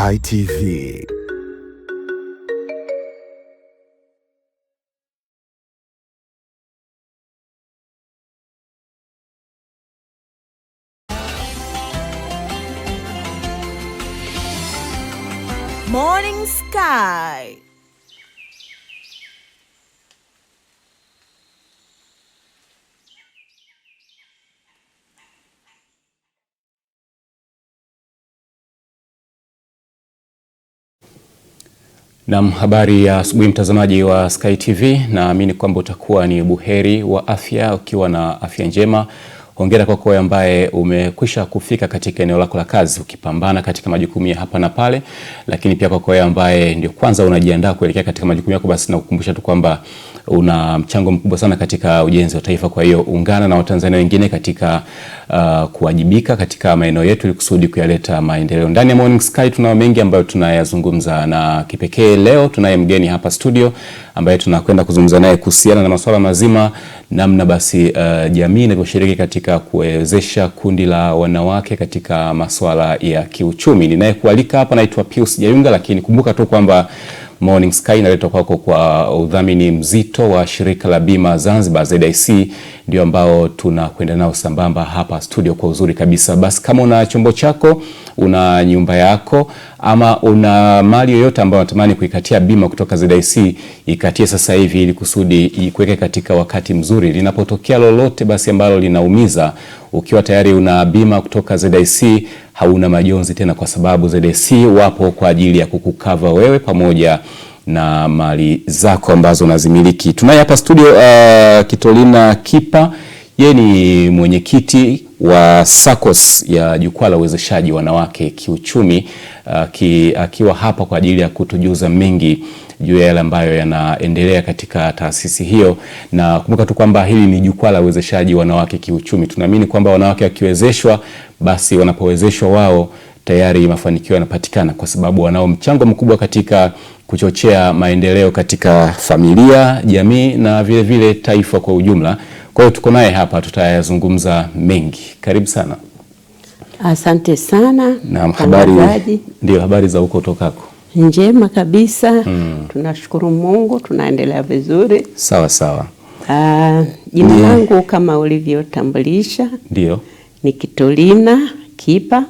Sky TV. Morning Sky. Naam, habari ya asubuhi mtazamaji wa Sky TV, naamini kwamba utakuwa ni buheri wa afya ukiwa na afya njema. Hongera kwa wewe ambaye umekwisha kufika katika eneo lako la kazi ukipambana katika majukumu ya hapa na pale, lakini pia kwa wewe ambaye ndio kwanza unajiandaa kuelekea katika majukumu yako, basi nakukumbusha tu kwamba una mchango mkubwa sana katika ujenzi wa taifa. Kwa hiyo ungana na Watanzania wengine katika kuwajibika katika maeneo yetu ili kusudi kuyaleta maendeleo. Ndani ya Morning Sky tuna mengi ambayo tunayazungumza, na kipekee leo tunaye mgeni hapa studio ambaye tunakwenda kuzungumza naye kuhusiana na masuala mazima namna basi jamii inavyoshiriki katika kuwezesha kundi la wanawake katika masuala ya kiuchumi. Ninayekualika hapa naitwa Pius Jayunga, lakini kumbuka tu kwamba Morning Sky inaletwa kwako kwa udhamini mzito wa shirika la bima Zanzibar ZIC, ndio ambao tunakwenda nao sambamba hapa studio kwa uzuri kabisa. Basi kama una chombo chako, una nyumba yako, ama una mali yoyote ambayo unatamani kuikatia bima kutoka ZIC, ikatie sasa hivi ili kusudi ikuweke katika wakati mzuri. Linapotokea lolote basi ambalo linaumiza, ukiwa tayari una bima kutoka ZIC, hauna majonzi tena, kwa sababu ZIC wapo kwa ajili ya kukukava wewe pamoja na mali zako ambazo unazimiliki. Tunaye hapa studio Kitolina Kipa. Yeye ni mwenyekiti wa SACCOS ya Jukwaa la Uwezeshaji Wanawake Kiuchumi, akiwa hapa kwa ajili ya kutujuza mengi juu ya yale ambayo yanaendelea katika taasisi hiyo. Na kumbuka tu kwamba hili ni Jukwaa la Uwezeshaji Wanawake Kiuchumi. Tunaamini kwamba wanawake wakiwezeshwa, basi wanapowezeshwa wao tayari mafanikio yanapatikana, kwa sababu wanao mchango mkubwa katika kuchochea maendeleo katika familia, jamii na vile vile taifa kwa ujumla. Kwa hiyo tuko naye hapa, tutayazungumza mengi. Karibu sana. Asante sana. Na habari za huko tokako? Njema kabisa. Tunashukuru Mungu, tunaendelea vizuri. Sawa sawa. Jina langu kama ulivyotambulisha, ndio ni Kitolina Kipa.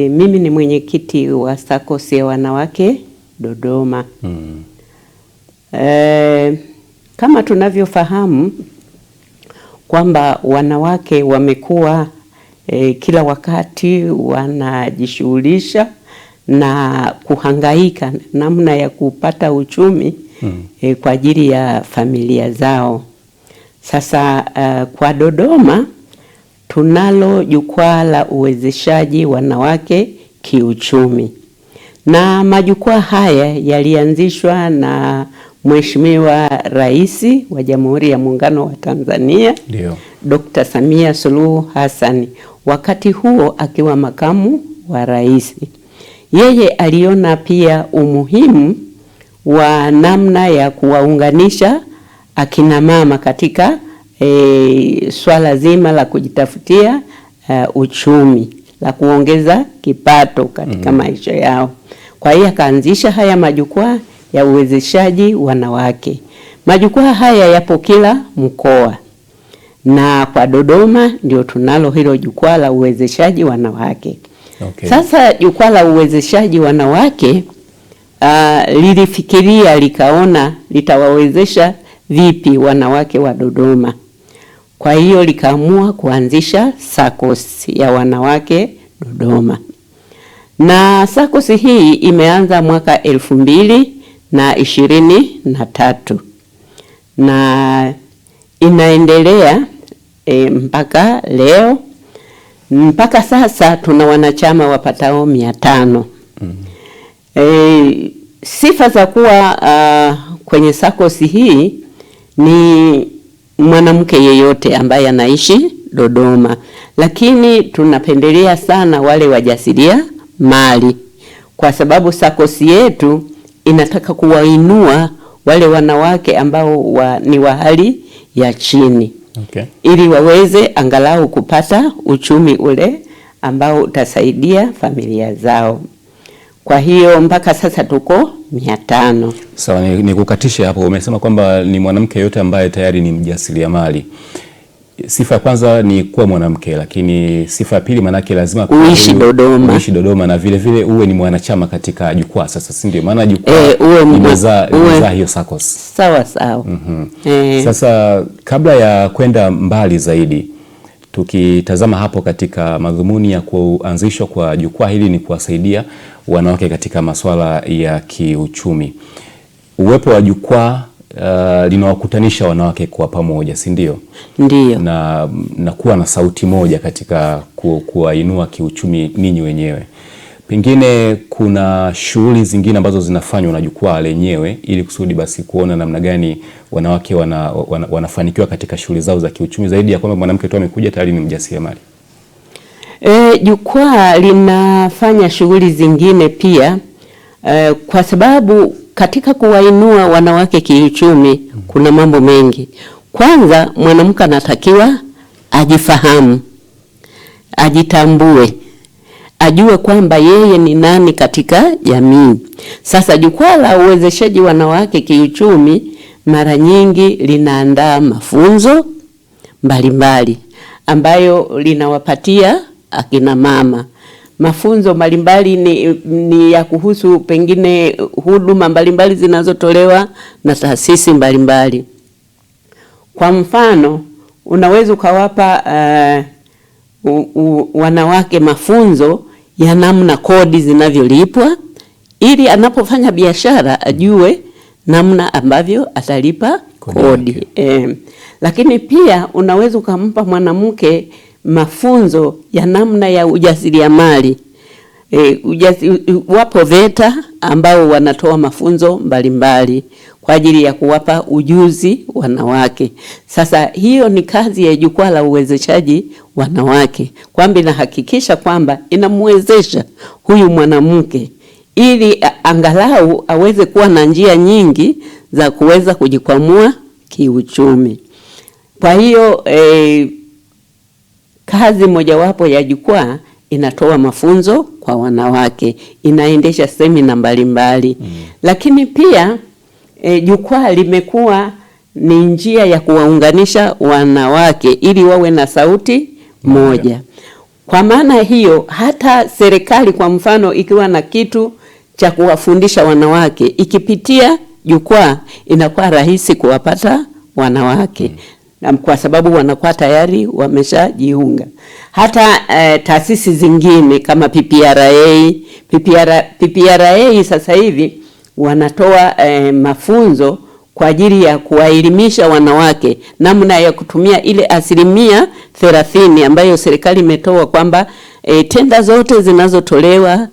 Mimi ni mwenyekiti wa SACCOS ya wanawake Dodoma. Kama tunavyofahamu kwamba wanawake wamekuwa kila wakati wanajishughulisha na kuhangaika namna ya kupata uchumi kwa ajili ya familia zao. Sasa kwa Dodoma tunalo Jukwaa la Uwezeshaji Wanawake Kiuchumi, na majukwaa haya yalianzishwa na Mheshimiwa Rais wa Jamhuri ya Muungano wa Tanzania, Dr. Samia Suluhu Hassan, wakati huo akiwa makamu wa rais. Yeye aliona pia umuhimu wa namna ya kuwaunganisha akina mama katika swala zima la kujitafutia uchumi, la kuongeza kipato katika maisha yao. Kwa hiyo akaanzisha haya majukwaa ya uwezeshaji wanawake. Majukwaa haya yapo kila mkoa, na kwa Dodoma ndio tunalo hilo Jukwaa la Uwezeshaji Wanawake. Sasa Jukwaa la Uwezeshaji Wanawake lilifikiria likaona litawawezesha vipi wanawake wa Dodoma. Kwa hiyo likaamua kuanzisha SACCOS ya wanawake Dodoma. Na SACCOS hii imeanza mwaka 2023 na inaendelea mpaka leo. Mpaka sasa tuna wanachama wapatao 500. Sifa za kuwa kwenye SACCOS hii ni mwanamke yeyote ambaye anaishi Dodoma, lakini tunapendelea sana wale wajasiria mali, kwa sababu SACCOS yetu inataka kuwainua wale wanawake ambao ni wa hali ya chini, ili waweze angalau kupata uchumi ule ambao utasaidia familia zao. Kwa hiyo mpaka sasa tuko 500. Sawa, ni kukatisha hapo. Umesema kwamba ni mwanamke yote ambaye tayari ni mjasiriamali. Sifa ya kwanza ni kuwa mwanamke, lakini sifa ya pili manake lazima uishi Dodoma. Uishi Dodoma na vile vile uwe ni mwanachama katika jukwaa. Sasa si ndio maana jukwaa imezaa hiyo SACCOS. Sawa sawa. Sasa kabla ya kwenda mbali zaidi, tukitazama hapo katika madhumuni ya kuanzishwa kwa jukwaa hili ni kuwasaidia wanawake katika masuala ya kiuchumi. Uwepo wa jukwaa linawakutanisha wanawake kwa pamoja, si ndio? Ndio. Na kuwa na sauti moja katika kuwainua kiuchumi ninyi wenyewe. Pengine kuna shughuli zingine ambazo zinafanywa na jukwaa lenyewe ili kusudi basi kuona namna gani wanawake wanafanikiwa katika shughuli zao za kiuchumi, zaidi ya kwamba mwanamke tu amekuja tayari ni mjasiriamali. Jukwaa linafanya shughuli zingine pia, kwa sababu katika kuwainua wanawake kiuchumi kuna mambo mengi. Kwanza, mwanamke anatakiwa ajifahamu, ajitambue, ajue kwamba yeye ni nani katika jamii. Sasa jukwaa la uwezeshaji wanawake kiuchumi mara nyingi linaandaa mafunzo mbalimbali ambayo linawapatia akina mama. Mafunzo mbalimbali ni ya kuhusu pengine huduma mbalimbali zinazotolewa na taasisi mbalimbali. Kwa mfano, unaweza ukawapa wanawake mafunzo ya namna kodi zinavyolipwa ili anapofanya biashara ajue namna ambavyo atalipa kodi. Lakini pia unaweza ukampa mwanamke mafunzo ya namna ya ujasiriamali. Wapo VETA ambao wanatoa mafunzo mbalimbali kwa ajili ya kuwapa ujuzi wanawake. Sasa hiyo ni kazi ya jukwaa la uwezeshaji wanawake, kwamba inahakikisha kwamba inamwezesha huyu mwanamke ili angalau aweze kuwa na njia nyingi za kuweza kujikwamua kiuchumi. Kwa hiyo kazi mojawapo ya jukwaa inatoa mafunzo kwa wanawake, inaendesha semina mbalimbali. Lakini pia jukwaa limekuwa ni njia ya kuwaunganisha wanawake ili wawe na sauti moja. Kwa maana hiyo, hata serikali kwa mfano ikiwa na kitu cha kuwafundisha wanawake, ikipitia jukwaa inakuwa rahisi kuwapata wanawake. Kwa sababu wanakuwa tayari wameshajiunga. Hata taasisi zingine kama PPRA sasa hivi wanatoa mafunzo kwa ajili ya kuwaelimisha wanawake namna ya kutumia ile 30% ambayo serikali imetoa kwamba tenda zote zinazotolewa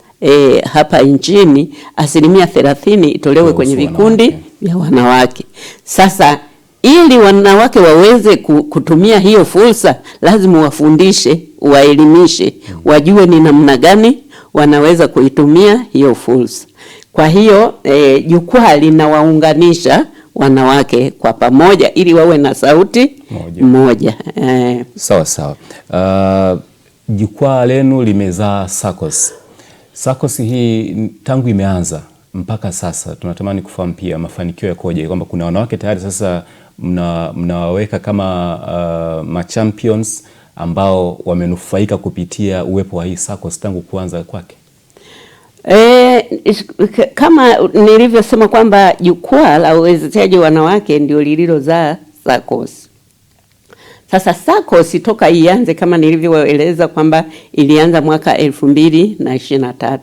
hapa nchini 30% itolewe kwenye vikundi vya wanawake. Sasa ili wanawake waweze kutumia hiyo fursa, lazima wafundishe, waelimishe, wajue ni namna gani wanaweza kuitumia hiyo fursa. Kwa hiyo jukwaa linawaunganisha wanawake kwa pamoja ili wawe na sauti moja. Sawa sawa. Jukwaa lenu limezaa SACCOS. SACCOS hii tangu imeanza mpaka sasa tunatamani kufahamu pia mafanikio yakoje, kwamba kuna wanawake tayari sasa mnawaweka kama machampions ambao wamenufaika kupitia uwepo wa hii SACCOS tangu kuanza kwake. Kama nilivyosema kwamba jukwaa la uwezeshaji wanawake ndio lililozaa SACCOS. Sasa SACCOS toka ianze kama nilivyoeleza kwamba ilianza mwaka 2023.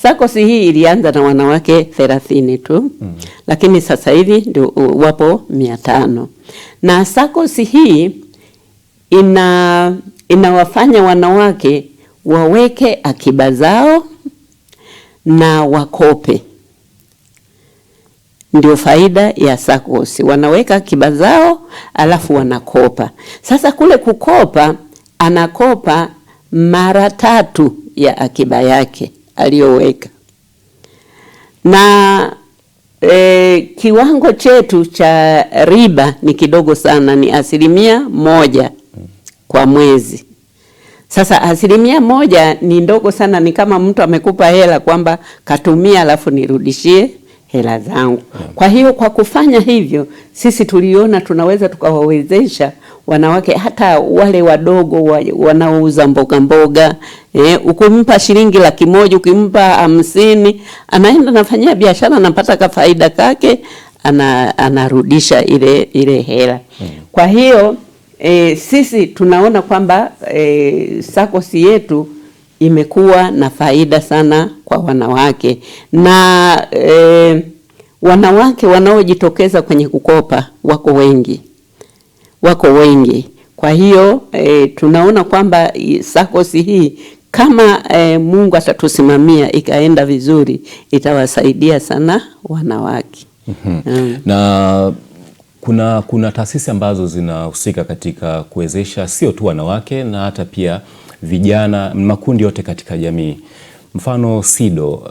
SACCOS hii ilianza na wanawake 30 tu. Lakini sasa hivi ndio wapo 500. Na SACCOS hii inawafanya wanawake waweke akiba zao na wakope. Ndio faida ya SACCOS. Wanaweka akiba zao alafu wanakopa. Sasa kule kukopa, anakopa mara 3 ya akiba yake aliyoweka. Na kiwango chetu cha riba ni kidogo sana, ni 1% kwa mwezi. Sasa 1% ni ndogo sana, ni kama mtu amekupa hela kwamba katumia alafu nirudishie hela zangu. Kwa hiyo kwa kufanya hivyo sisi tuliona tunaweza tukawawezesha wanawake hata wale wadogo wanaouza mboga, ukimpa shilingi 100,000, ukimpa 50, anaenda nafanyia biashara, anapata ka faida kake, anarudisha ile hela. Kwa hiyo sisi tunaona kwamba SACCOS yetu imekuwa na faida sana kwa wanawake, na wanawake wanaojitokeza kwenye kukopa wako wengi. Kwa hiyo tunaona kwamba SACCOS hii kama Mungu atatusimamia ikaenda vizuri, itawasaidia sana wanawake. Na kuna taasisi ambazo zinahusika katika kuwezesha sio tu wanawake na hata pia vijana, makundi yote katika jamii. Mfano SIDO,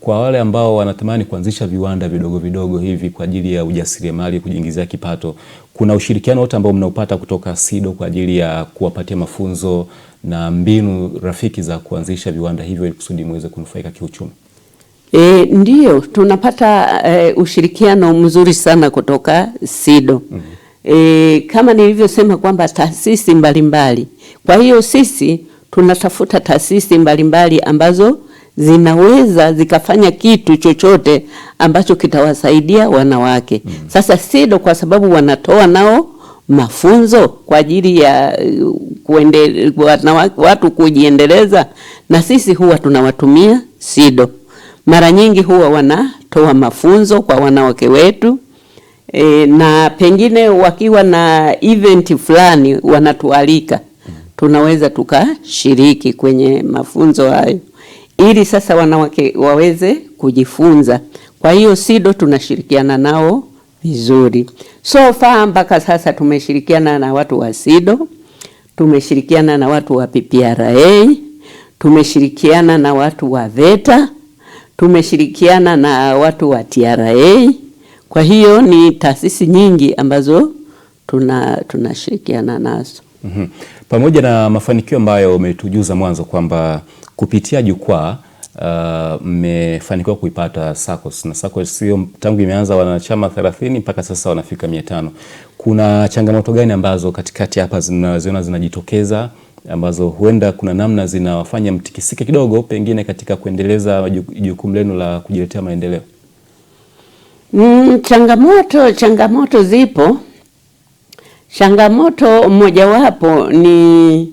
kwa wale ambao wanatamani kuanzisha viwanda vidogo hivi kwa ajili ya ujasiriamali, kujiingizia kipato, kuna ushirikiano wote ambao mnaupata kutoka SIDO kwa ajili ya kuwapatia mafunzo na mbinu rafiki za kuanzisha viwanda hivyo ili kusudi muweze kunufaika kiuchumi? Ndiyo, tunapata ushirikiano mzuri sana kutoka SIDO. Kama nilivyosema kwamba taasisi mbalimbali. Kwa hiyo sisi tunatafuta taasisi mbalimbali ambazo zinaweza zikafanya kitu chochote ambacho kitawasaidia wanawake. Sasa SIDO kwa sababu wanatoa nao mafunzo kwa ajili ya watu kujiendeleza, na sisi huwa tunawatumia SIDO. Mara nyingi huwa wanatoa mafunzo kwa wanawake wetu, na pengine wakiwa na event fulani wanatualika, tunaweza tukashiriki kwenye mafunzo hayo ili sasa wanawake waweze kujifunza. Kwa hiyo SIDO tunashirikiana nao vizuri. So far mpaka sasa tumeshirikiana na watu wa SIDO, tumeshirikiana na watu wa PPRA, tumeshirikiana na watu wa VETA, tumeshirikiana na watu wa TRA. Kwa hiyo ni taasisi nyingi ambazo tunashirikiana nazo. Pamoja na mafanikio ambayo umetujuza mwanzo kwamba kupitia jukwaa mmefanikiwa kuipata SACCOS, na SACCOS sio tangu imeanza wanachama 30 mpaka sasa wanafika 500. Kuna changamoto gani ambazo katikati hapa zinajitokeza ambazo huenda kuna namna zinawafanya mtikisike kidogo pengine katika kuendeleza jukumu lenu la kujiletea maendeleo? Changamoto zipo. Changamoto mojawapo ni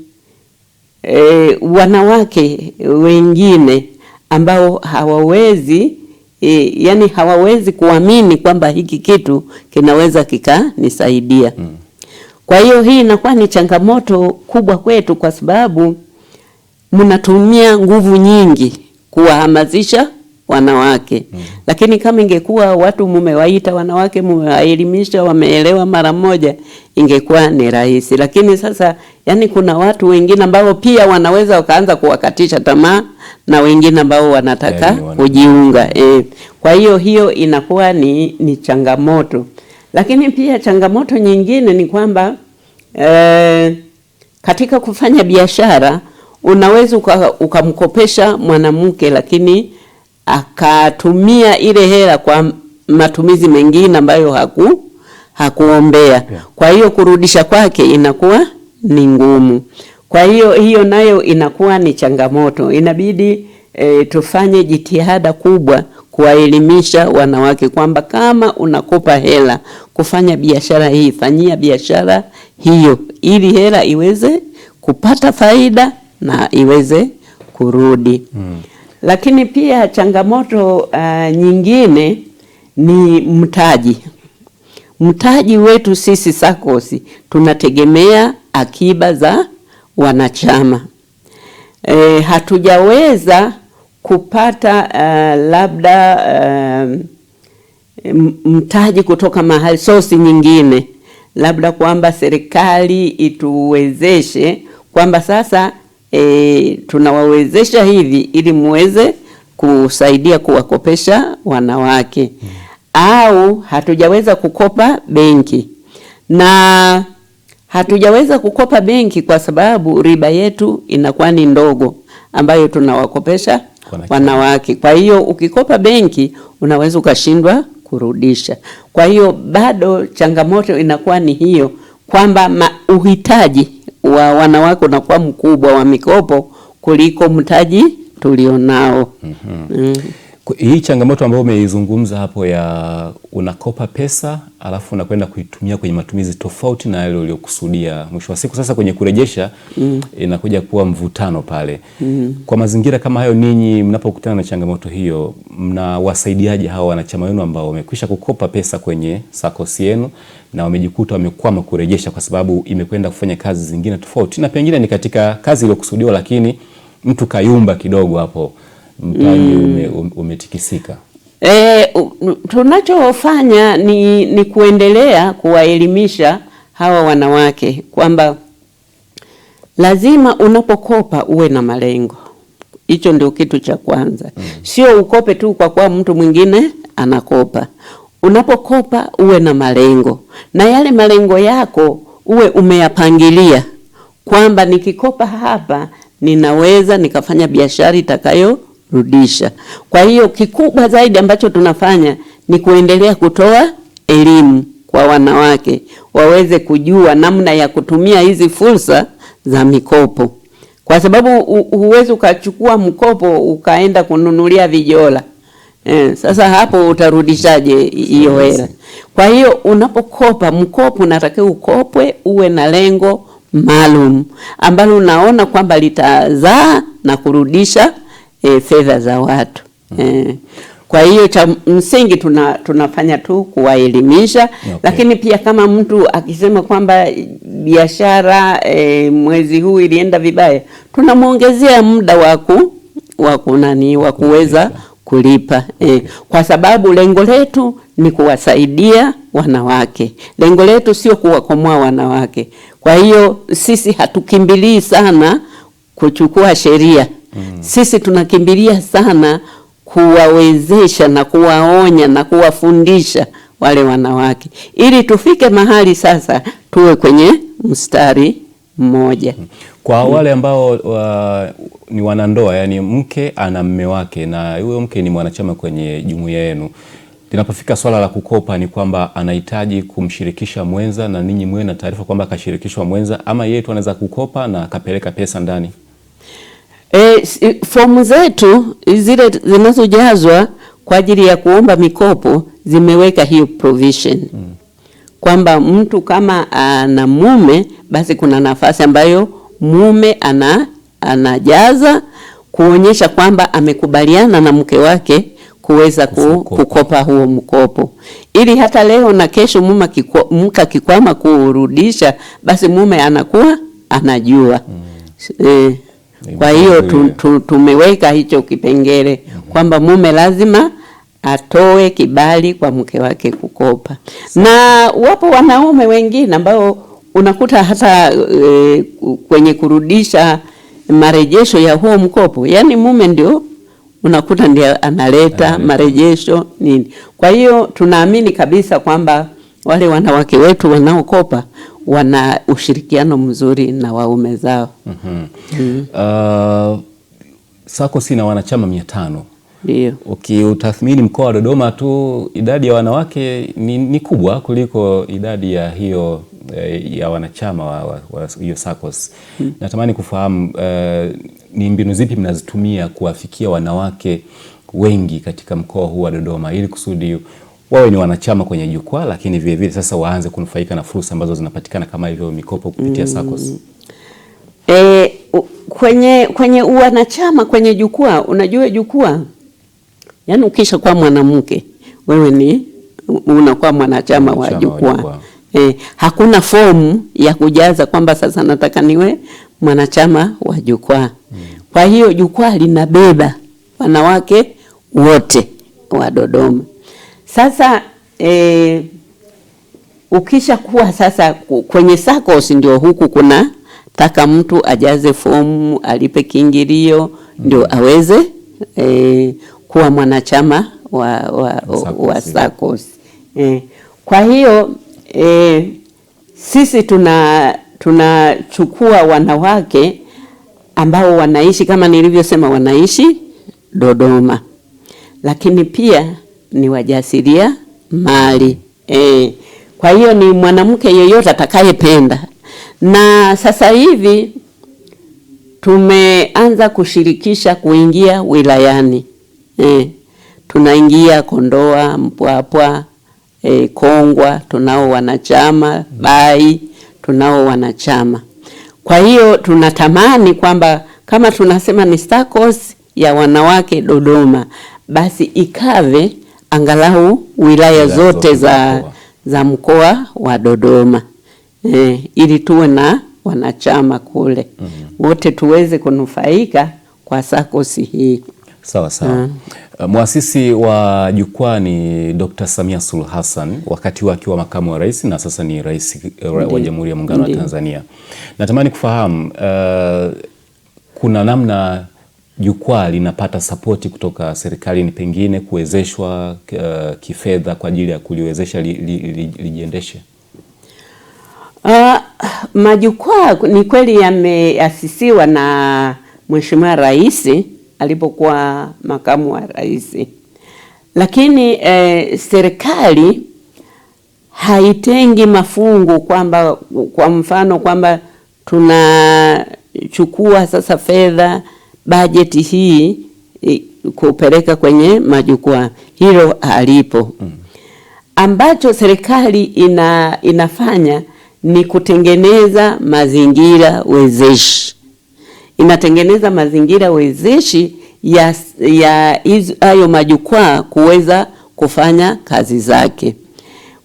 wanawake wengine ambao hawawezi hawawezi kuamini kwamba hiki kitu kinaweza kikanisaidia. Kwa hiyo hii inakuwa ni changamoto kubwa kwetu, kwa sababu mnatumia nguvu nyingi kuwahamasisha wanawake. Lakini kama ingekuwa watu mumewaita wanawake, mumewaelimisha, wameelewa mara moja, ingekuwa ni rahisi. Lakini sasa kuna watu wengine ambao pia wanaweza wakaanza kuwakatisha tamaa, na wengine ambao wanataka kujiunga. Kwa hiyo inakuwa ni changamoto. Lakini pia changamoto nyingine ni kwamba katika kufanya biashara unaweza ukamkopesha mwanamke, lakini akatumia ile hela kwa matumizi mengine ambayo hakuombea. Kwa hiyo kurudisha kwake inakuwa ni ngumu. Kwa hiyo nayo inakuwa ni changamoto. Inabidi tufanye jitihada kubwa kuwaelimisha wanawake kwamba kama unakopa hela kufanya biashara hii, fanyia biashara hiyo ili hela iweze kupata faida na iweze kurudi. Lakini pia changamoto nyingine ni mtaji. Mtaji wetu sisi SACCOS tunategemea akiba za wanachama. Hatujaweza kupata labda mtaji kutoka mahali sosi nyingine, labda kwamba serikali ituwezeshe kwamba sasa tunawawezesha hivi ili muweze kusaidia kuwakopesha wanawake. Au hatujaweza kukopa benki, na Hatujaweza kukopa benki kwa sababu riba yetu inakuwa ni ndogo ambayo tunawakopesha wanawake. Kwa hiyo ukikopa benki unaweza ukashindwa kurudisha. Kwa hiyo bado changamoto inakuwa ni hiyo kwamba uhitaji wa wanawake unakuwa mkubwa wa mikopo kuliko mtaji tulionao. Hii changamoto ambayo umeizungumza hapo ya unakopa pesa alafu unakwenda kuitumia kwenye matumizi tofauti na yale uliyokusudia, mwisho wa siku sasa kwenye kurejesha inakuja kuwa mvutano pale. Kwa mazingira kama hayo, ninyi mnapokutana na changamoto hiyo, mnawasaidiaje hawa wanachama wenu ambao wamekwisha kukopa pesa kwenye SACCOS yenu na wamejikuta wamekwama kurejesha kwa sababu imekwenda kufanya kazi zingine tofauti na pengine ni katika kazi iliyokusudiwa, lakini mtu kayumba kidogo hapo, mtaji umetikisika? Tunachofanya ni kuendelea kuwaelimisha hawa wanawake kwamba lazima unapokopa uwe na malengo. Hicho ndio kitu cha kwanza. Sio ukope tu kwa kuwa mtu mwingine anakopa. Unapokopa uwe na malengo, na yale malengo yako uwe umeyapangilia kwamba nikikopa hapa ninaweza nikafanya biashara itakayorudisha. Kwa hiyo kikubwa zaidi ambacho tunafanya ni kuendelea kutoa elimu kwa wanawake waweze kujua namna ya kutumia hizi fursa za mikopo, kwa sababu huwezi ukachukua mkopo ukaenda kununulia vijola. Sasa hapo utarudishaje hiyo hela? Kwa hiyo unapokopa, mkopo unatakiwa ukopwe uwe na lengo maalum ambalo unaona kwamba litazaa na kurudisha fedha za watu. Kwa hiyo cha msingi tunafanya tu kuwaelimisha. Lakini pia kama mtu akisema kwamba biashara mwezi huu ilienda vibaya, tunamuongezea muda wa kuweza kulipa. Kwa sababu lengo letu ni kuwasaidia wanawake. Lengo letu sio kuwakomoa wanawake. Kwa hiyo sisi hatukimbilii sana kuchukua sheria. Sisi tunakimbilia sana kuwawezesha na kuwaonya na kuwafundisha wale wanawake ili tufike mahali sasa tuwe kwenye mstari mmoja. Kwa wale ambao ni wanandoa, yani mke ana mume wake na huyo mke ni mwanachama kwenye jumuiya yenu, linapofika swala la kukopa ni kwamba anahitaji kumshirikisha mwenza na ninyi mwe na taarifa kwamba akashirikishwa mwenza, ama yeye tu anaweza kukopa na akapeleka pesa ndani? Fomu zetu zile zinazojazwa kwa ajili ya kuomba mikopo zimeweka hiyo provision. Kwamba mtu kama ana mume basi kuna nafasi ambayo mume anajaza kuonyesha kwamba amekubaliana na mke wake kuweza kukopa huo mkopo, ili hata leo na kesho mke akikwama kurudisha basi mume anakuwa anajua. Kwa hiyo tumeweka hicho kipengele kwamba mume lazima atoe kibali kwa mke wake kukopa. Na wapo wanaume wengine ambao unakuta hata kwenye kurudisha marejesho ya huo mkopo, yani mume ndio unakuta ndio analeta marejesho nini. Kwa hiyo tunaamini kabisa kwamba wale wanawake wetu wanaokopa wana ushirikiano mzuri na waume zao. SACCOS ina wanachama 500. Ndio. Ukiutathmini mkoa wa Dodoma tu idadi ya wanawake ni kubwa kuliko idadi ya hiyo ya wanachama wa hiyo SACCOS. Natamani kufahamu ni mbinu zipi mnazitumia kuwafikia wanawake wengi katika mkoa huu wa Dodoma ili kusudi wawe ni wanachama kwenye jukwaa, lakini vile vile sasa waanze kunufaika na fursa ambazo zinapatikana kama hivyo mikopo kupitia SACCOS. Kwenye wanachama kwenye jukwaa, unajua jukwaa, yani ukisha kuwa mwanamke wewe unakuwa mwanachama wa jukwaa. Hakuna fomu ya kujaza kwamba sasa nataka niwe mwanachama wa jukwaa. Kwa hiyo jukwaa linabeba wanawake wote wa Dodoma. Sasa ukisha kuwa sasa kwenye SACCOS ndio huku kuna taka mtu ajaze fomu, alipe kiingilio ndio aweze kuwa mwanachama wa SACCOS. Kwa hiyo sisi tunachukua wanawake ambao wanaishi kama nilivyosema, wanaishi Dodoma, lakini pia ni wajasiria mali. Kwa hiyo ni mwanamke yeyote atakayependa. Na sasa hivi tumeanza kushirikisha kuingia wilayani. Tunaingia Kondoa, Mpwapwa, Kongwa, tunao wanachama, Bai, tunao wanachama. Kwa hiyo tunatamani kwamba kama tunasema ni SACCOS ya wanawake Dodoma, basi ikave angalau wilaya zote za mkoa wa Dodoma, ili tuwe na wanachama kule, wote tuweze kunufaika kwa SACCOS hii. Sawa sawa. Muasisi wa jukwaa ni Dr. Samia Suluhu Hassan, wakati wake wa makamu wa rais na sasa ni rais wa Jamhuri ya Muungano wa Tanzania. Natamani kufahamu kuna namna jukwaa linapata sapoti kutoka serikalini, pengine kuwezeshwa kifedha kwa ajili ya kuliwezesha lijiendeshe? Majukwaa ni kweli yameasisiwa na Mheshimiwa Rais alipokuwa makamu wa rais, lakini serikali haitengi mafungu kwamba kwa mfano kwamba tunachukua sasa fedha bajeti hii kupeleka kwenye majukwaa. Hilo halipo. Ambacho serikali inafanya ni kutengeneza mazingira wezeshi. Inatengeneza mazingira wezeshi ya hayo majukwaa kuweza kufanya kazi zake.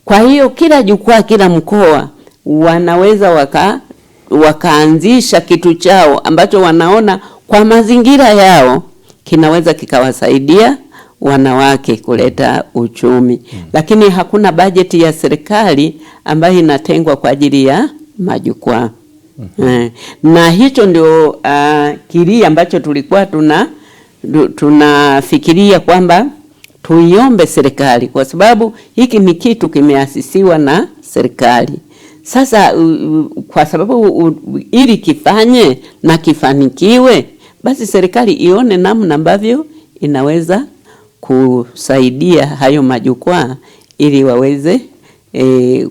Kwa hiyo kila jukwaa, kila mkoa wanaweza wakaanzisha kitu chao ambacho wanaona kwa mazingira yao kinaweza kikawasaidia wanawake kuleta uchumi. Lakini hakuna bajeti ya serikali ambayo inatengwa kwa ajili ya majukwaa. Na hicho ndio kilio ambacho tulikuwa tunafikiria kwamba tuiombe serikali, kwa sababu hiki ni kitu kimeasisiwa na serikali. Sasa kwa sababu ili kifanye na kifanikiwe, basi serikali ione namna ambavyo inaweza kusaidia hayo majukwaa ili waweze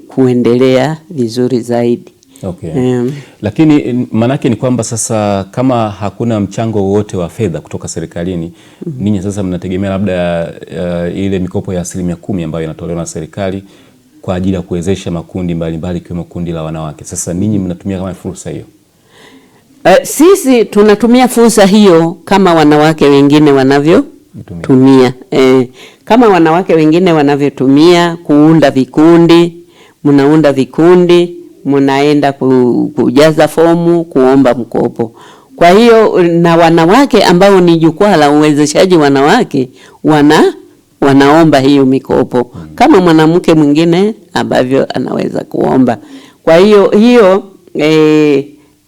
kuendelea vizuri zaidi. Okay. Lakini manake ni kwamba sasa kama hakuna mchango wowote wa fedha kutoka serikalini, ninyi sasa mnategemea labda ile mikopo ya 10% ambayo inatolewa na serikali kwa ajili ya kuwezesha makundi mbalimbali ikiwemo kundi la wanawake. Sasa ninyi mnatumia kama fursa hiyo? Sisi tunatumia fursa hiyo kama wanawake wengine wanavyotumia. Kama wanawake wengine wanavyotumia kuunda vikundi, mnaunda vikundi, mnaenda kujaza fomu, kuomba mkopo. Kwa hiyo na wanawake ambao ni jukwaa la uwezeshaji wanawake wanaomba hiyo mikopo kama mwanamke mwingine ambavyo anaweza kuomba. Kwa hiyo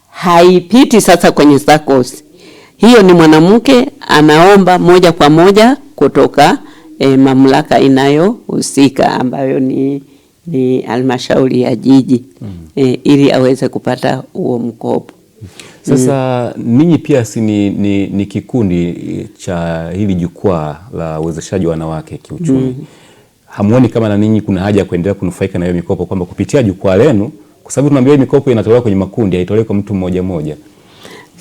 haipiti sasa kwenye SACCOS. Hiyo ni mwanamke anaomba moja kwa moja kutoka mamlaka inayohusika ambayo ni halmashauri ya jiji, ili aweze kupata huo mkopo. Sasa ninyi pia si ni kikundi cha hili jukwaa la uwezeshaji wanawake kiuchumi. Hamuoni kama na ninyi kuna haja ya kuendelea kunufaika na hiyo mikopo, kwamba kupitia jukwaa lenu, kwa sababu tunaambia mikopo inatolewa kwenye makundi, haitolewi kwa mtu mmoja mmoja?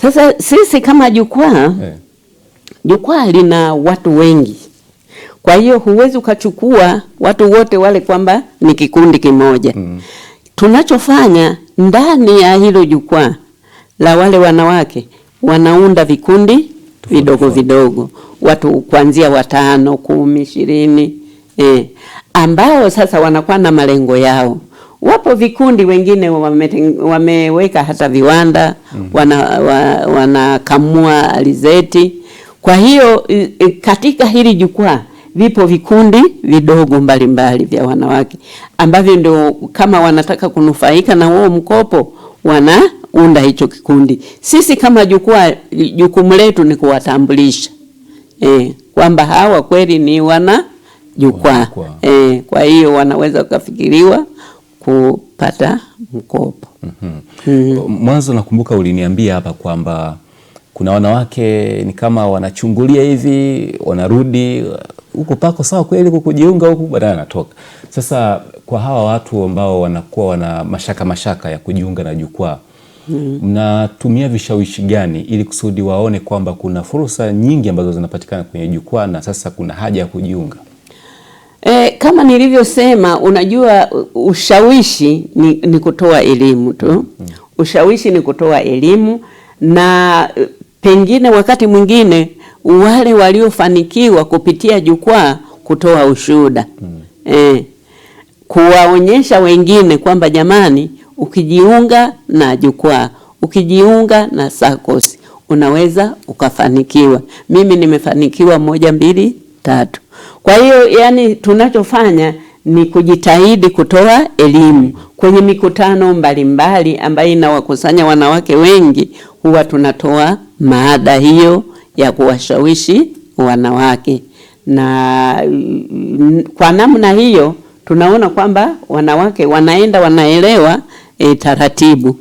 Sasa sisi kama jukwaa, jukwaa lina watu wengi. Kwa hiyo huwezi ukachukua watu wote wale kwamba ni kikundi kimoja. Tunachofanya ndani ya hilo jukwaa la wale wanawake, wanaunda vikundi vidogo vidogo, watu kuanzia 5, 10, 20, ambao sasa wanakuwa na malengo yao. Wapo vikundi wengine wameweka hata viwanda, wanakamua alizeti. Kwa hiyo katika hili jukwaa vipo vikundi vidogo mbalimbali vya wanawake ambavyo ndio kama wanataka kunufaika na huo mkopo wanaunda hicho kikundi. Sisi kama jukwaa, jukumu letu ni kuwatambulisha kwamba hawa kweli ni wana jukwaa. Kwa hiyo wanaweza kufikiriwa kupata mkopo. Mwanzo nakumbuka uliniambia hapa kwamba kuna wanawake ni kama wanachungulia hivi, wanarudi huko pako sawa kweli kujiunga huko baadaye anatoka. Sasa kwa hawa watu ambao wanakuwa wana mashaka ya kujiunga na jukwaa, mnatumia vishawishi gani ili kusudi waone kwamba kuna fursa nyingi ambazo zinapatikana kwenye jukwaa na sasa kuna haja ya kujiunga? Kama nilivyosema, unajua ushawishi ni kutoa elimu tu. Ushawishi ni kutoa elimu, na pengine wakati mwingine wale waliofanikiwa kupitia jukwaa kutoa ushuhuda. Kuwaonyesha wengine kwamba jamani, ukijiunga na jukwaa, ukijiunga na SACCOS unaweza ukafanikiwa. Mimi nimefanikiwa 1, 2, 3. Kwa hiyo yani tunachofanya ni kujitahidi kutoa elimu kwenye mikutano mbalimbali ambayo inawakusanya wanawake wengi. Huwa tunatoa maada hiyo ya kuwashawishi wanawake, na kwa namna hiyo tunaona kwamba wanawake wanaenda wanaelewa taratibu,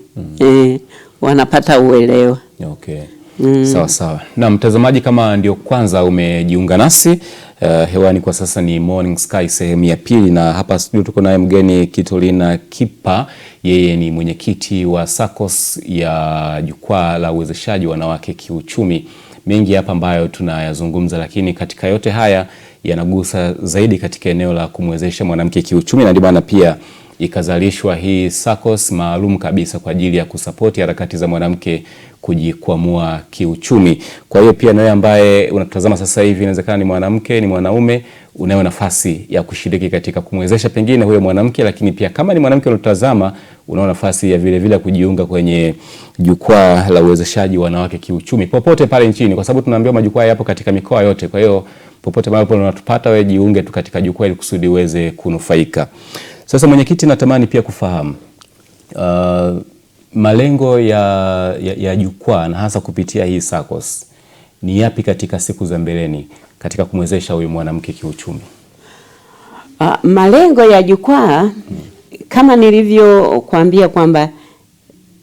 wanapata uelewa. Okay. Sawa. Na mtazamaji, kama ndio kwanza umejiunga nasi, hewani kwa sasa ni Morning Sky sehemu ya pili, na hapa studio tuko naye mgeni Kitolina Kipa. Yeye ni mwenyekiti wa SACCOS ya jukwaa la uwezeshaji wanawake kiuchumi. Mengi hapa ambayo tunayazungumza, lakini katika yote haya yanagusa zaidi katika eneo la kumwezesha mwanamke kiuchumi, na ndio maana pia ikazalishwa hii SACCOS maalum kabisa kwa ajili ya kusapoti harakati za mwanamke kujikwamua kiuchumi. Kwa hiyo pia nawe ambaye unatazama sasa hivi, inawezekana ni mwanamke, ni mwanaume, unayo nafasi ya kushiriki katika kumwezesha pengine huyo mwanamke, lakini pia kama ni mwanamke unatazama, unao nafasi ya vile kujiunga kwenye jukwaa la uwezeshaji wanawake kiuchumi popote pale nchini, kwa sababu tunaambiwa majukwaa yapo katika mikoa yote. Kwa hiyo popote pale unatupata wewe, jiunge tu katika jukwaa ili kusudi uweze kunufaika. Sasa mwenyekiti, natamani pia kufahamu malengo ya jukwaa na hasa kupitia hii SACCOS ni yapi katika siku za mbeleni katika kumwezesha huyu mwanamke kiuchumi? Malengo ya jukwaa kama nilivyokuambia kwamba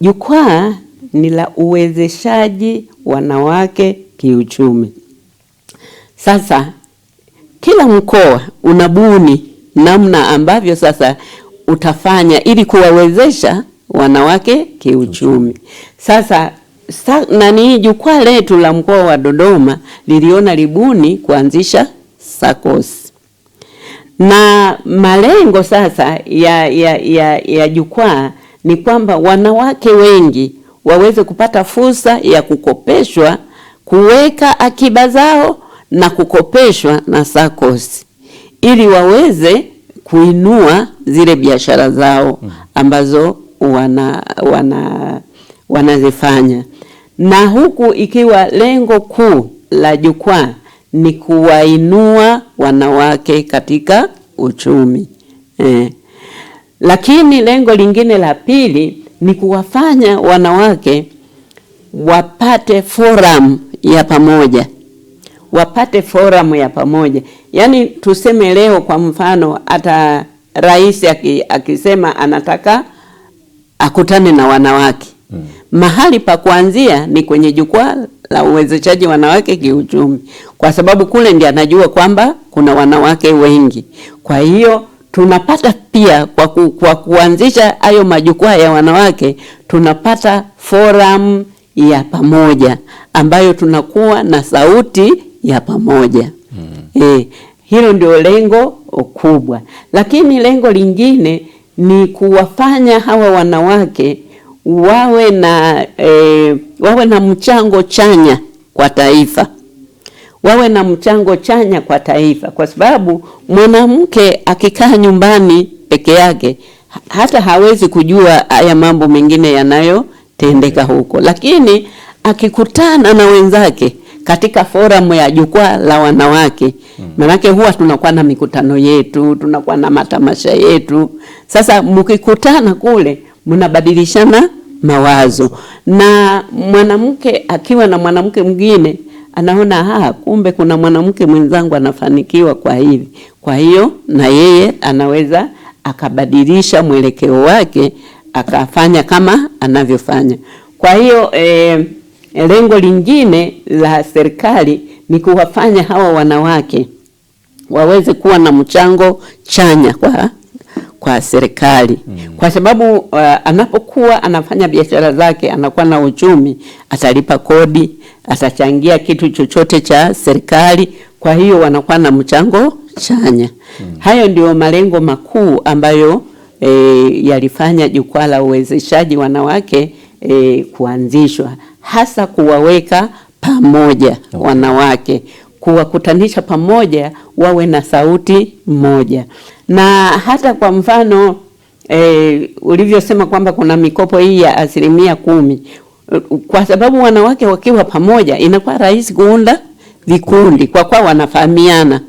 jukwaa ni la uwezeshaji wanawake kiuchumi. Sasa kila mkoa unabuni namna ambavyo sasa utafanya ili kuwawezesha wanawake kiuchumi. Sasa jukwaa letu la mkoa wa Dodoma liliona libuni kuanzisha SACCOS. Na malengo sasa ya jukwaa ni kwamba wanawake wengi waweze kupata fursa ya kukopeshwa, kuweka akiba zao na kukopeshwa na SACCOS ili waweze kuinua zile biashara zao ambazo wanazifanya. Na huku ikiwa lengo kuu la jukwaa ni kuwainua wanawake katika uchumi. Lakini lengo lingine la pili ni kuwafanya wanawake wapate forum ya pamoja. Yaani tuseme leo kwa mfano hata rais akisema anataka akutane na wanawake. Mahali pa kuanzia ni kwenye jukwaa la uwezeshaji wanawake kiuchumi, kwa sababu kule ndiye anajua kwamba kuna wanawake wengi. Kwa hiyo tunapata pia kwa kuanzisha hayo majukwaa ya wanawake, tunapata forum ya pamoja ambayo tunakuwa na sauti ya pamoja. Hilo ndio lengo kubwa. Lakini lengo lingine ni kuwafanya hawa wanawake wawe na mchango chanya kwa taifa. Kwa sababu mwanamke akikaa nyumbani peke yake hata hawezi kujua haya mambo mengine yanayotendeka huko. Lakini akikutana na wenzake katika forum ya jukwaa la wanawake, manake huwa tunakuwa na mikutano yetu, tunakuwa na matamasha yetu. Sasa mkikutana kule mnabadilishana mawazo, na mwanamke akiwa na mwanamke mwingine anaona kumbe kuna mwanamke mwenzangu anafanikiwa kwa hivi, kwa hiyo na yeye anaweza akabadilisha mwelekeo wake, akafanya kama anavyofanya. Kwa hiyo lengo lingine la serikali ni kuwafanya hawa wanawake waweze kuwa na mchango chanya kwa serikali. Kwa sababu anapokuwa anafanya biashara zake, anakuwa na uchumi, atalipa kodi, atachangia kitu chochote cha serikali, kwa hiyo wanakuwa na mchango chanya. Hayo ndio malengo makuu ambayo yalifanya jukwaa la uwezeshaji wanawake kuanzishwa, hasa kuwaweka pamoja wanawake, kuwakutanisha pamoja, wawe na sauti moja. Na hata kwa mfano ulivyosema kwamba kuna mikopo hii ya 10%, kwa sababu wanawake wakiwa pamoja inakuwa rahisi kuunda vikundi, kwa kuwa wanafahamiana,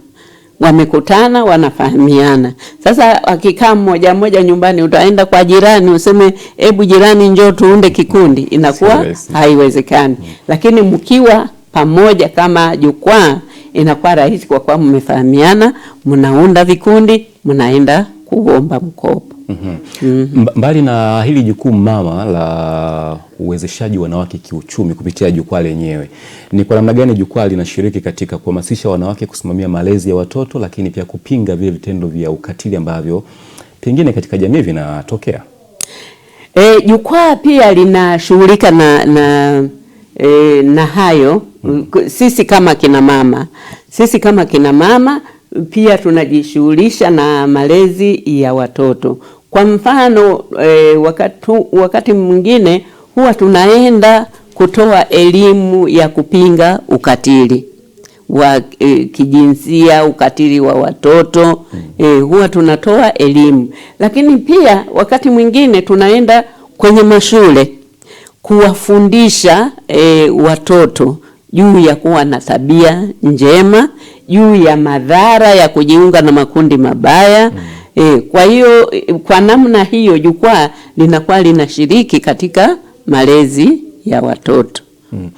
wamekutana, wanafahamiana. Sasa akikaa mmoja mmoja nyumbani, utaenda kwa jirani useme hebu jirani njoo tuunde kikundi, inakuwa haiwezekani. Lakini mkiwa pamoja kama jukwaa inakuwa rahisi, kwa kuwa mmefahamiana, mnaunda vikundi, mnaenda kuomba mkopo. Mbali na hili jukumu mama la uwezeshaji wanawake kiuchumi kupitia jukwaa lenyewe, ni kwa namna gani jukwaa linashiriki katika kuhamasisha wanawake kusimamia malezi ya watoto, lakini pia kupinga vile vitendo vya ukatili ambavyo pengine katika jamii vinatokea? Jukwaa pia linashughulika na hayo. Sisi kama kina mama pia tunajishughulisha na malezi ya watoto. Kwa mfano wakati mwingine huwa tunaenda kutoa elimu ya kupinga ukatili wa kijinsia, ukatili wa watoto. Huwa tunatoa elimu, lakini pia wakati mwingine tunaenda kwenye mashule kuwafundisha watoto juu ya kuwa na tabia njema, juu ya madhara ya kujiunga na makundi mabaya. Kwa hiyo kwa namna hiyo jukwaa linakuwa linashiriki katika malezi ya watoto.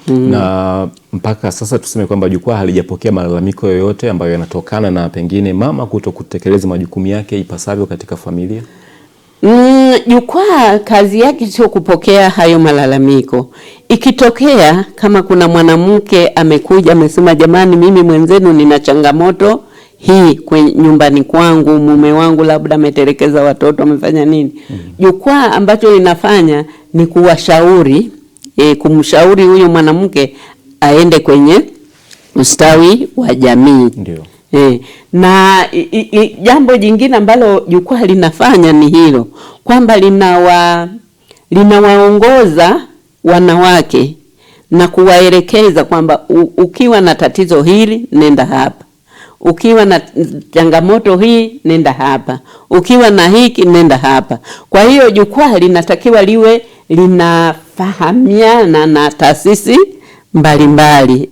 Na mpaka sasa tuseme kwamba jukwaa halijapokea malalamiko yoyote ambayo yanatokana na pengine mama kutokutekeleza majukumu yake ipasavyo katika familia? Jukwaa kazi yake sio kupokea hayo malalamiko. Ikitokea kama kuna mwanamke amekuja amesema, jamani, mimi mwenzenu nina changamoto hii kwenye nyumbani kwangu, mume wangu labda ametelekeza watoto, amefanya nini? Jukwaa ambacho linafanya ni kuwashauri, kumshauri huyo mwanamke aende kwenye ustawi wa jamii. Ndio. Na jambo jingine ambalo jukwaa linafanya ni hilo, kwamba linawaongoza wanawake na kuwaelekeza kwamba ukiwa na tatizo hili nenda hapa, ukiwa na changamoto hii nenda hapa, ukiwa na hiki nenda hapa. Kwa hiyo jukwaa linatakiwa liwe linafahamiana na taasisi mbalimbali,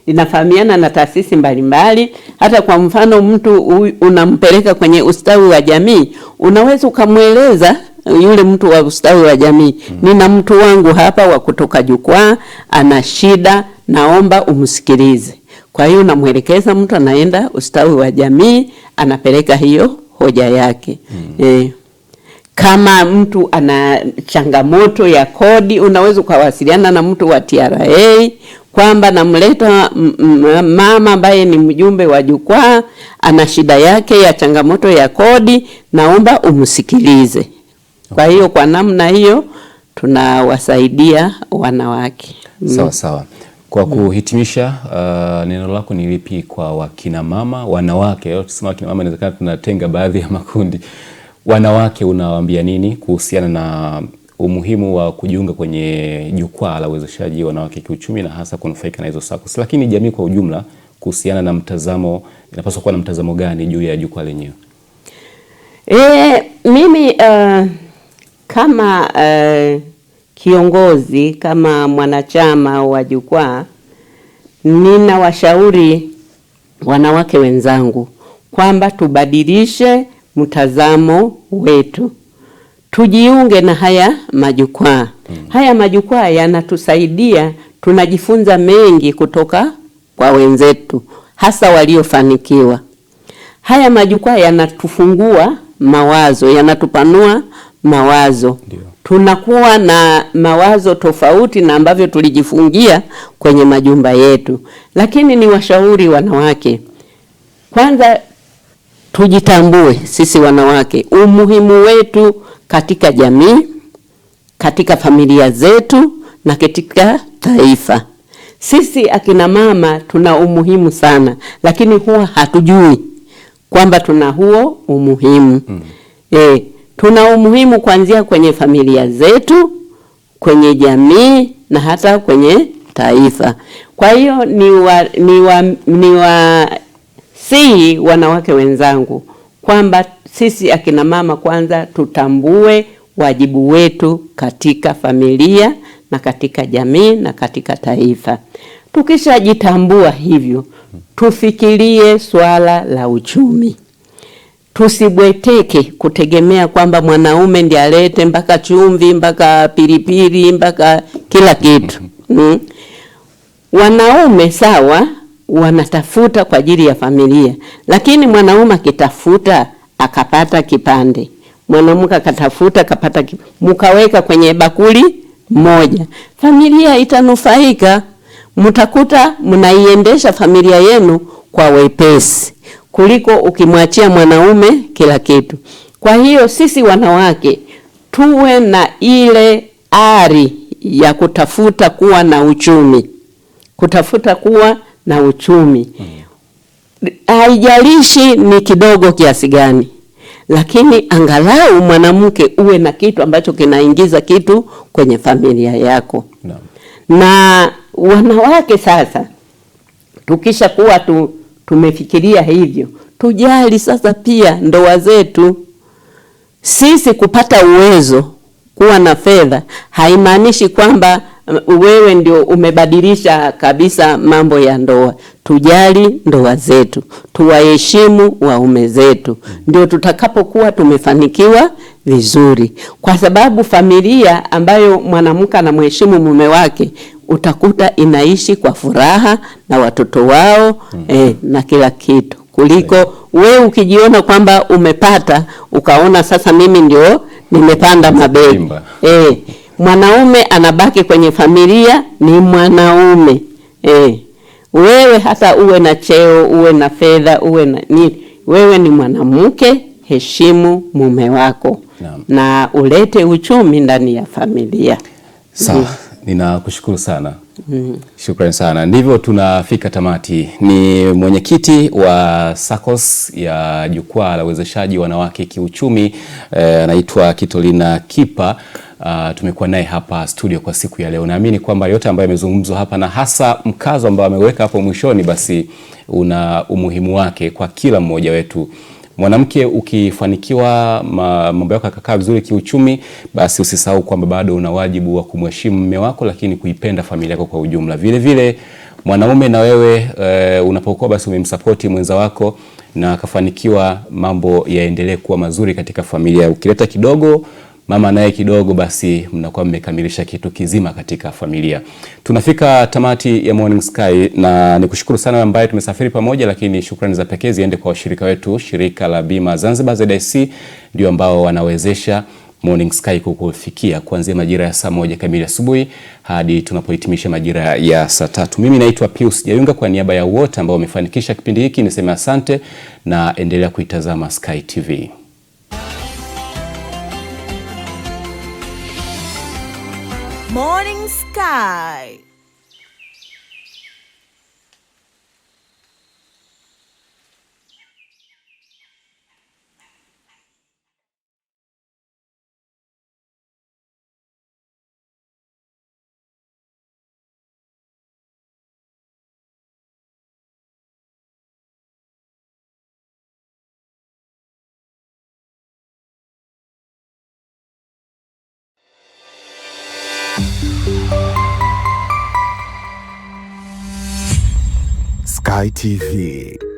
linafahamiana na taasisi mbalimbali. Hata kwa mfano mtu unampeleka kwenye ustawi wa jamii, unaweza ukamweleza yule mtu wa ustawi wa jamii, nina mtu wangu hapa wa kutoka jukwaa ana shida, naomba umsikilize. Kwa hiyo unamwelekeza, mtu anaenda ustawi wa jamii, anapeleka hiyo hoja yake. Kama mtu ana changamoto ya kodi, unaweza ukawasiliana na mtu wa TRA kwamba namleta mama ambaye ni mjumbe wa jukwaa, ana shida yake ya changamoto ya kodi, naomba umsikilize. Kwa hiyo kwa namna hiyo tunawasaidia wanawake. Sawa sawa. Kwa kuhitimisha, neno lako ni lipi kwa wakina mama, wanawake? Tusema kina mama inawezekana tunatenga baadhi ya makundi. Wanawake unawaambia nini kuhusiana na umuhimu wa kujiunga kwenye jukwaa la uwezeshaji wanawake kiuchumi na hasa kunufaika na hizo SACCOS? Lakini jamii kwa ujumla kuhusiana na mtazamo, inapaswa kuwa na mtazamo gani juu ya jukwaa lenyewe? Mimi kama kiongozi, kama mwanachama wa jukwaa, ninawashauri wanawake wenzangu kwamba tubadilishe mtazamo wetu, tujiunge na haya majukwaa. Haya majukwaa yanatusaidia, tunajifunza mengi kutoka kwa wenzetu, hasa waliofanikiwa. Haya majukwaa yanatufungua mawazo, yanatupanua mawazo. Ndiyo. Tunakuwa na mawazo tofauti na ambavyo tulijifungia kwenye majumba yetu. Lakini ni washauri wanawake, kwanza tujitambue sisi wanawake, umuhimu wetu katika jamii, katika familia zetu na katika taifa. Sisi akina mama tuna umuhimu sana, lakini huwa hatujui kwamba tuna huo umuhimu. Tuna umuhimu kuanzia kwenye familia zetu, kwenye jamii na hata kwenye taifa. Kwa hiyo ni si wanawake wenzangu kwamba sisi akina mama kwanza tutambue wajibu wetu katika familia na katika jamii na katika taifa. Tukishajitambua hivyo, tufikirie swala la uchumi. Tusibweteke kutegemea kwamba mwanaume ndiye alete mpaka chumvi, mpaka pilipili, mpaka kila kitu. Wanaume sawa, wanatafuta kwa ajili ya familia, lakini mwanaume akitafuta akapata kipande, mwanamke akatafuta akapata mkaweka kwenye bakuli moja, familia itanufaika. Mtakuta mnaiendesha familia yenu kwa wepesi kuliko ukimwachia mwanaume kila kitu. Kwa hiyo sisi wanawake tuwe na ile ari ya kutafuta kuwa na uchumi. Kutafuta kuwa na uchumi. Haijalishi ni kidogo kiasi gani, lakini angalau mwanamke uwe na kitu ambacho kinaingiza kitu kwenye familia yako. Na wanawake sasa, tukisha kuwa tumefikiria hivyo, tujali sasa pia ndoa zetu. Sisi kupata uwezo kuwa na fedha haimaanishi kwamba wewe ndio umebadilisha kabisa mambo ya ndoa. Tujali ndoa zetu, tuwaheshimu waume zetu, ndio tutakapokuwa tumefanikiwa vizuri. Kwa sababu familia ambayo mwanamke anamheshimu mume wake, utakuta inaishi kwa furaha na watoto wao na kila kitu, kuliko wewe ukijiona kwamba umepata ukaona sasa mimi ndio nimepanda mabegi. Mwanaume anabaki kwenye familia ni mwanaume. Wewe hata uwe na cheo, uwe na fedha, uwe na nini, wewe ni mwanamke, heshimu mume wako na ulete uchumi ndani ya familia. Sawa, ninakushukuru sana. Shukrani sana. Ndivyo tunafika tamati. Ni mwenyekiti wa SACCOS ya Jukwaa la Uwezeshaji Wanawake Kiuchumi, anaitwa Kitolina Kipa. Tumekuwa naye hapa studio kwa siku ya leo. Naamini kwamba yote ambayo yamezungumzwa hapa na hasa mkazo ambao ameweka hapo mwishoni basi una umuhimu wake kwa kila mmoja wetu. Mwanamke ukifanikiwa mambo yako yakakaa vizuri kiuchumi, basi usisahau kwamba bado una wajibu wa kumheshimu mume wako, lakini kuipenda familia yako kwa ujumla. Vile vile mwanaume na wewe unapokuwa basi umemsupport mwenza wako na akafanikiwa, mambo yaendelee kuwa mazuri katika familia. Ukileta kidogo, mama naye kidogo, basi mnakuwa mmekamilisha kitu kizima katika familia. Tunafika tamati ya Morning Sky na nikushukuru sana ambaye tumesafiri pamoja, lakini shukrani za pekee ziende kwa washirika wetu. Shirika la Bima Zanzibar ZIC ndio ambao wanawezesha Morning Sky kukufikia kuanzia majira ya saa 1 kamili asubuhi hadi tunapohitimisha majira ya saa 3. Mimi naitwa Pius Jayunga, kwa niaba ya wote ambao wamefanikisha kipindi hiki niseme asante na endelea kuitazama Sky TV. Morning Sky. Sky TV.